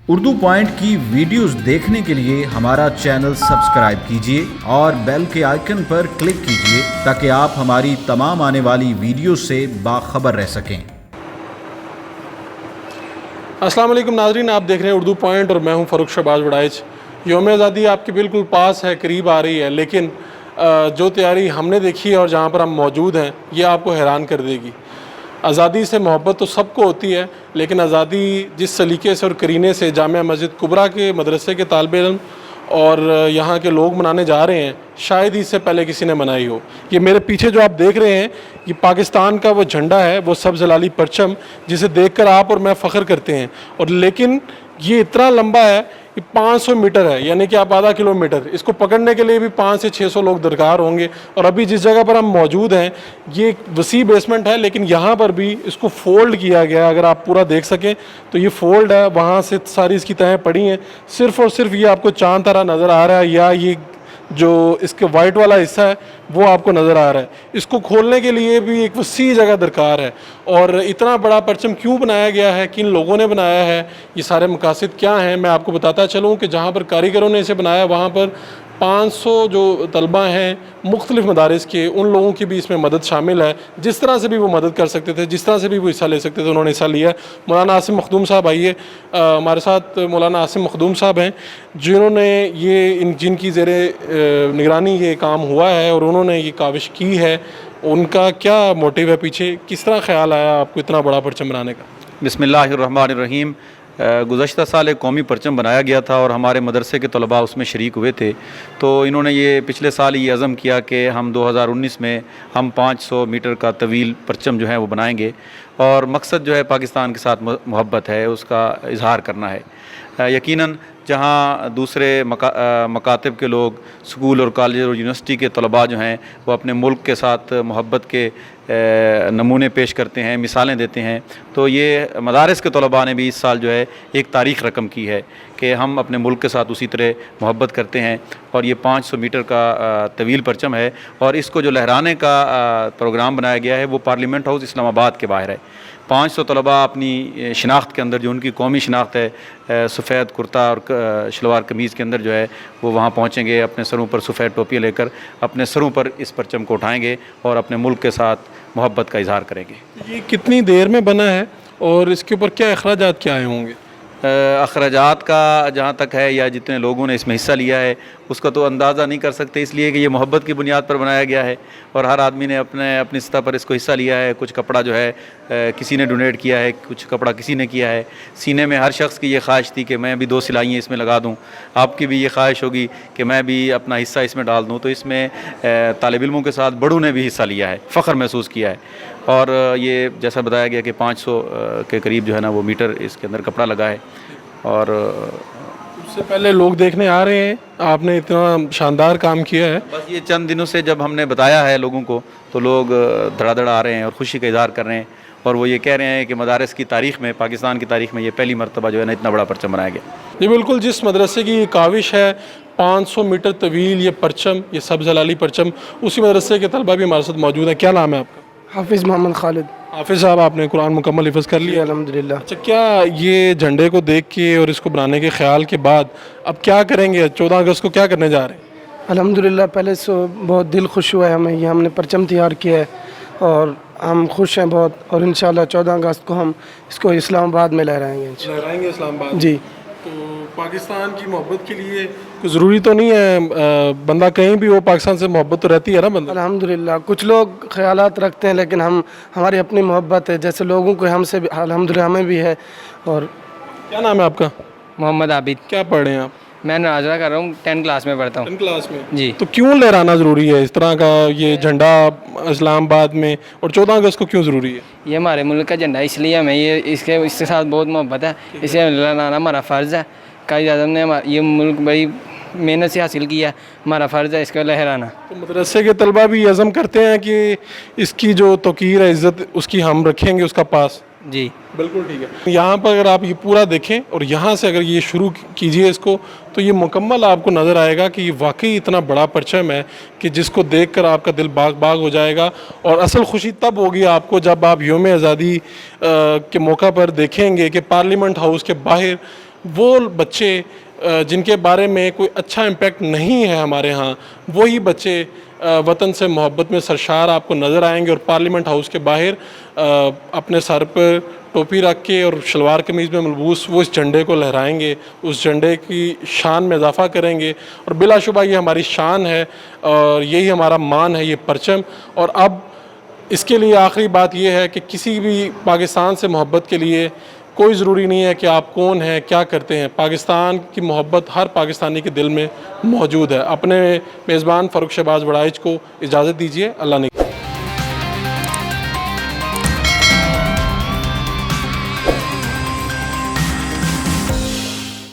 Urdu point کی videos دیکھنے کے لیے ہمارا چینل سبسکرائب کیجیے اور بیل کے آئیکن پر کلک کیجیے تاکہ آپ ہماری تمام آنے والی ویڈیوز سے باخبر رہ سکیں۔ السلام علیکم ناظرین، آپ دیکھ رہے ہیں اردو پوائنٹ اور میں ہوں فاروق شہباز وڑائچ۔ یوم آزادی آپ کے بالکل پاس ہے، قریب آ رہی ہے، لیکن جو تیاری ہم نے دیکھی ہے اور جہاں پر ہم موجود ہیں یہ آپ کو حیران کر دے گی۔ آزادی سے محبت تو سب کو ہوتی ہے، لیکن آزادی جس سلیقے سے اور قرینے سے جامعہ مسجد کبریٰ کے مدرسے کے طالب علم اور یہاں کے لوگ منانے جا رہے ہیں، شاید ہی اس سے پہلے کسی نے منائی ہو۔ یہ میرے پیچھے جو آپ دیکھ رہے ہیں یہ پاکستان کا وہ جھنڈا ہے، وہ سبز لالی پرچم، جسے دیکھ کر آپ اور میں فخر کرتے ہیں، اور لیکن یہ اتنا لمبا ہے، یہ 500 میٹر ہے، یعنی کہ آپ آدھا کلومیٹر۔ اس کو پکڑنے کے لیے بھی 500 سے 600 لوگ درکار ہوں گے، اور ابھی جس جگہ پر ہم موجود ہیں یہ ایک وسیع بیسمنٹ ہے، لیکن یہاں پر بھی اس کو فولڈ کیا گیا ہے۔ اگر آپ پورا دیکھ سکیں تو یہ فولڈ ہے، وہاں سے ساری اس کی تہیں پڑی ہیں، صرف اور صرف یہ آپ کو چاند طرح نظر آ رہا ہے، یا یہ جو اس کے وائٹ والا حصہ ہے وہ آپ کو نظر آ رہا ہے۔ اس کو کھولنے کے لیے بھی ایک وسیع جگہ درکار ہے، اور اتنا بڑا پرچم کیوں بنایا گیا ہے، کن لوگوں نے بنایا ہے، یہ سارے مقاصد کیا ہیں، میں آپ کو بتاتا چلوں کہ جہاں پر کاریگروں نے اسے بنایا وہاں پر 500 جو طلبہ ہیں مختلف مدارس کے، ان لوگوں کی بھی اس میں مدد شامل ہے۔ جس طرح سے بھی وہ مدد کر سکتے تھے، جس طرح سے بھی وہ حصہ لے سکتے تھے، انہوں نے حصہ لیا ہے۔ مولانا عاصم مخدوم صاحب آئیے، ہمارے ساتھ مولانا عاصم مخدوم صاحب ہیں، جنہوں نے جن کی زیر نگرانی یہ کام ہوا ہے اور انہوں نے یہ کاوش کی ہے۔ ان کا کیا موٹیو ہے پیچھے، کس طرح خیال آیا آپ کو اتنا بڑا پرچم بنانے کا؟ بسم اللہ الرحمن الرحیم۔ گزشتہ سال ایک قومی پرچم بنایا گیا تھا اور ہمارے مدرسے کے طلباء اس میں شریک ہوئے تھے، تو انہوں نے یہ پچھلے سال یہ عزم کیا کہ ہم 2019 میں ہم 500 میٹر کا طویل پرچم جو ہے وہ بنائیں گے، اور مقصد جو ہے پاکستان کے ساتھ محبت ہے، اس کا اظہار کرنا ہے۔ یقیناً جہاں دوسرے مکاتب کے لوگ، سکول اور کالج اور یونیورسٹی کے طلباء جو ہیں وہ اپنے ملک کے ساتھ محبت کے نمونے پیش کرتے ہیں، مثالیں دیتے ہیں، تو یہ مدارس کے طلباء نے بھی اس سال جو ہے ایک تاریخ رقم کی ہے کہ ہم اپنے ملک کے ساتھ اسی طرح محبت کرتے ہیں، اور یہ 500 میٹر کا طویل پرچم ہے، اور اس کو جو لہرانے کا پروگرام بنایا گیا ہے وہ پارلیمنٹ ہاؤس اسلام آباد کے باہر ہے۔ 500 طلباء اپنی شناخت کے اندر، جو ان کی قومی شناخت ہے، سفید کرتا اور شلوار قمیض کے اندر جو ہے وہ وہاں پہنچیں گے، اپنے سروں پر سفید ٹوپیاں لے کر اپنے سروں پر اس پرچم کو اٹھائیں گے اور اپنے ملک کے ساتھ محبت کا اظہار کریں گے۔ یہ کتنی دیر میں بنا ہے اور اس کے اوپر کیا اخراجات کیا آئے ہوں گے؟ اخراجات کا جہاں تک ہے، یا جتنے لوگوں نے اس میں حصہ لیا ہے اس کا تو اندازہ نہیں کر سکتے، اس لیے کہ یہ محبت کی بنیاد پر بنایا گیا ہے، اور ہر آدمی نے اپنی سطح پر اس کو حصہ لیا ہے۔ کچھ کپڑا جو ہے کسی نے ڈونیٹ کیا ہے، کچھ کپڑا کسی نے کیا ہے۔ سینے میں ہر شخص کی یہ خواہش تھی کہ میں بھی 2 سلائیاں اس میں لگا دوں، آپ کی بھی یہ خواہش ہوگی کہ میں بھی اپنا حصہ اس میں ڈال دوں، تو اس میں طالب علموں کے ساتھ بڑوں نے بھی حصہ لیا ہے، فخر محسوس کیا ہے، اور یہ جیسا بتایا گیا کہ 500 کے قریب جو ہے نا وہ میٹر اس کے اندر کپڑا لگا ہے۔ اور اس سے پہلے لوگ دیکھنے آ رہے ہیں، آپ نے اتنا شاندار کام کیا ہے۔ بس یہ چند دنوں سے جب ہم نے بتایا ہے لوگوں کو تو لوگ دھڑا دھڑ آ رہے ہیں اور خوشی کا اظہار کر رہے ہیں، اور وہ یہ کہہ رہے ہیں کہ مدارس کی تاریخ میں، پاکستان کی تاریخ میں یہ پہلی مرتبہ جو ہے نا اتنا بڑا پرچم بنایا گیا۔ یہ بالکل جس مدرسے کی یہ کاوش ہے، 500 میٹر طویل یہ پرچم، یہ سبز لالی پرچم، اسی مدرسے کے طلبہ بھی ہمارے ساتھ موجود ہیں۔ کیا نام ہے آپ کا؟ حافظ محمد خالد۔ حافظ صاحب، آپ نے قرآن مکمل حفظ کر لیا؟ الحمدللہ۔ اچھا، کیا یہ جھنڈے کو دیکھ کے اور اس کو بنانے کے خیال کے بعد اب کیا کریں گے؟ 14 اگست کو کیا کرنے جا رہے ہیں؟ الحمدللہ، پہلے سے بہت دل خوش ہوا ہے ہمیں، یہ ہم نے پرچم تیار کیا ہے اور ہم خوش ہیں بہت، اور انشاءاللہ 14 اگست کو ہم اس کو اسلام آباد میں لہرائیں گے لہرائیں گے اسلام آباد؟ جی۔ تو پاکستان کی محبت کے لیے کوئی ضروری تو نہیں ہے بندہ کہیں بھی ہو، پاکستان سے محبت تو رہتی ہے نا بندہ؟ الحمدللہ، کچھ لوگ خیالات رکھتے ہیں لیکن ہماری اپنی محبت ہے، جیسے لوگوں کو ہم سے بھی الحمدللہ ہمیں بھی ہے۔ اور کیا نام ہے آپ کا؟ محمد عابد۔ کیا پڑھ رہے ہیں آپ؟ میں ناظرہ کر رہا ہوں، 10 کلاس میں پڑھتا ہوں۔ 10 کلاس میں؟ جی۔ تو کیوں لہرانا ضروری ہے اس طرح کا یہ جھنڈا اسلام آباد میں، اور 14 اگست کو کیوں ضروری ہے؟ یہ ہمارے ملک کا جھنڈا، اس لیے ہمیں اس کے ساتھ بہت محبت ہے، اسے لہرانا ہمارا فرض ہے۔ قائد اعظم نے یہ ملک بڑی محنت سے حاصل کیا ہے، ہمارا فرض ہے اس کو لہرانا۔ تو مدرسے کے طلبہ بھی عزم کرتے ہیں کہ اس کی جو توقیر ہے، عزت اس کی ہم رکھیں گے اس کا پاس؟ جی بالکل ٹھیک ہے۔ یہاں پر اگر آپ یہ پورا دیکھیں اور یہاں سے اگر یہ شروع کیجئے اس کو، تو یہ مکمل آپ کو نظر آئے گا کہ یہ واقعی اتنا بڑا پرچم ہے کہ جس کو دیکھ کر آپ کا دل باغ باغ ہو جائے گا۔ اور اصل خوشی تب ہوگی آپ کو جب آپ یوم آزادی کے موقع پر دیکھیں گے کہ پارلیمنٹ ہاؤس کے باہر وہ بچے جن کے بارے میں کوئی اچھا امپیکٹ نہیں ہے ہمارے ہاں، وہی بچے وطن سے محبت میں سرشار آپ کو نظر آئیں گے اور پارلیمنٹ ہاؤس کے باہر اپنے سر پر ٹوپی رکھ کے اور شلوار قمیض میں ملبوس وہ اس جھنڈے کو لہرائیں گے، اس جھنڈے کی شان میں اضافہ کریں گے، اور بلا شبہ یہ ہماری شان ہے اور یہی ہمارا مان ہے، یہ پرچم۔ اور اب اس کے لیے آخری بات یہ ہے کہ کسی بھی پاکستان سے محبت کے لیے کوئی ضروری نہیں ہے کہ آپ کون ہیں، کیا کرتے ہیں، پاکستان کی محبت ہر پاکستانی کے دل میں موجود ہے۔ اپنے میزبان فاروق شہباز وڑائچ کو اجازت دیجیے، اللہ نے